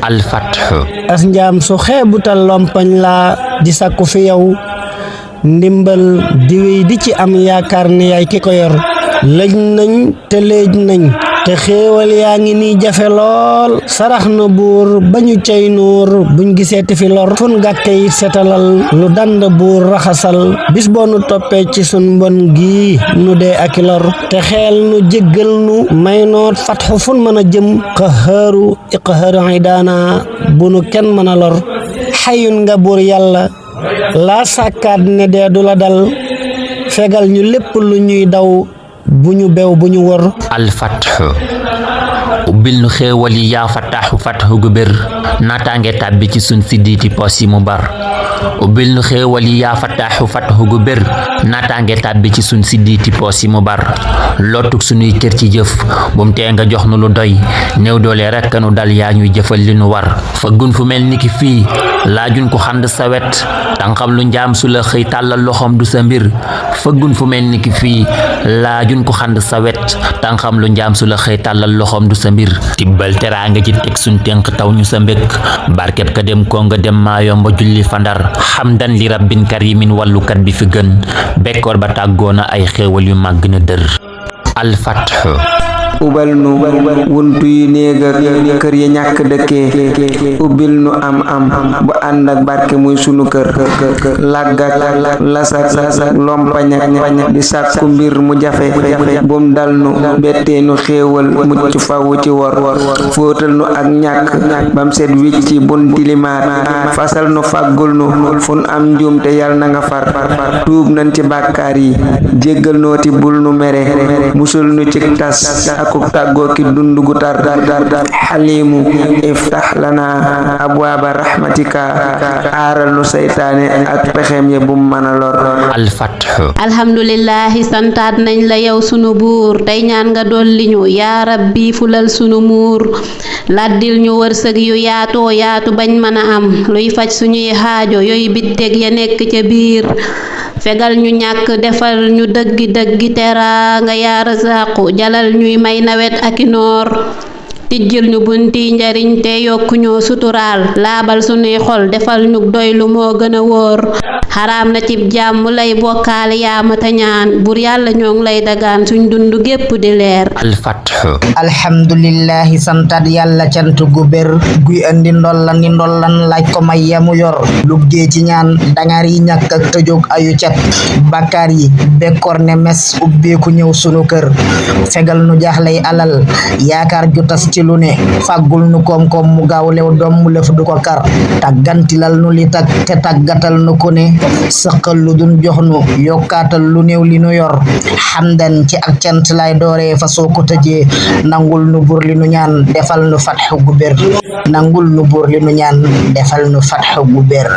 alfathu as njaam su xeebutal lompañ laa di sakku fi yow ndimbal di wéy di ci am yaakaar ne yaay ki ko yor lëj nañ te léej nañ te xéewal yaa ngi nii jafe lool sarax na buur bañu cay nuur buñ gisee te fi lor fun gàkke yi setalal lu dand buur raxasal bis boo nu toppee ci sun mbon gii nu dee aki lor te xeel nu jéggal nu may noot fatxu fun mën a jëm qahaaru iqhaaru idaana bu nu kenn mën a lor xayun nga buur yàlla laa sàkkaat ne dee du la dal fegal ñu lépp lu ñuy daw bu ñu bew bu ñu wor alfathu ubbil nu xéewal yi yaa fataaxu fatxu gu bir naataange tàbbi ci sun siddiiti pos yi mu bar ubbil nu xéewal yi yaa fataaxu fatxu gu bir naataange tàbbi ci sun siddiiti pos yi mu bar lottuk sunuy cër ci jëf bum tee nga jox nu lu doy néew doole rekk nu dal yaa ñuy jëfal li nu war fëggun fu mel ni ki fii laajun ko xand sa wet tànqam lu njaam su la xëy tàllal loxoom du sa mbir fëggun fu mel ni ki fii laajun ko xand sa wet tànqam lu njaam su la xëy tàllal loxoom du sa mbir tibbal teraanga ci teg suñ tënk taw ñu sa mbékk barkeb ka dem ko nga dem maa yomba julli fandar xamdan li rabbin karimin wàllukat bi fi gën bekkoor ba tàggoona ay xéewal yu màgg na dër alfathu ubal nu wuntu yi néeg ak kër ya ñàkk dëkkee ubbil nu am bu ànd ak barke muy sunu kër làgg ak lasak lompañ ak di sàkku mbir mu jafe bum dal nu bettee nu xéewal mucc fawu ci wor fóotal nu ak ñàkk bam set wicci bun tilimaat fasal nu fàggul nu fun am njuum te yal na nga far tuub nañ ci bàkkaar yi jéggal nooti bul nu mere musul nu ci tas akuk tàggoo ki dundu gu tar xalimu iftax lana abwaaba rahmatika aaral nu saytaane ak pexem ya bum mën a lor alfathu alhamdulillahi santaat nañ la yow sunu buur tey ñaan nga dolli ñu yaa rabbi fulal sunu muur laddil ñu wërsëg yu yaatoo yaatu bañ mën a am luy faj suñuy xaajo yooyu bitteg ya nekk ca biir fegal ñu ñàkk defal ñu dëggi teraanga yaa razaqu jalal ñuy may nawet ak noor tijjil ñu bunti njariñ te yokku ñoo suturaal laabal sunuy xol defal ñu doylu moo gën a wóor xaraam na cib jàmm lay bokkaal yaa mata ñaan bur yàlla ñoo ngi lay dagaan suñ dund gépp di leer alfathu alhamdulillahi santat yàlla cant gu bér guy andi ndollan laaj ko may yamu yor luggee ci ñaan dangar yi ñàkk ak tëjóg ayu cat bakkaar yi bekkoor ne mes ubbeeku ñëw sunu kër fegal nu jaaxlay alal yaakaar ju tas ci lu ne fàggul nu koom-koom mu gaaw lew doom mu lëf du ko kar tàggantilal nu li tag te tàggatal nu ko ne sëqal lu dun jox nu yokkaatal lu néew li nu yor xamdan ci ak cant lay dooree fa soo ko tëjee nangul nu buur li nu ñaan defal nu fatxu gu bér nangul nu buur li nu ñaan defal nu fatxu gu bér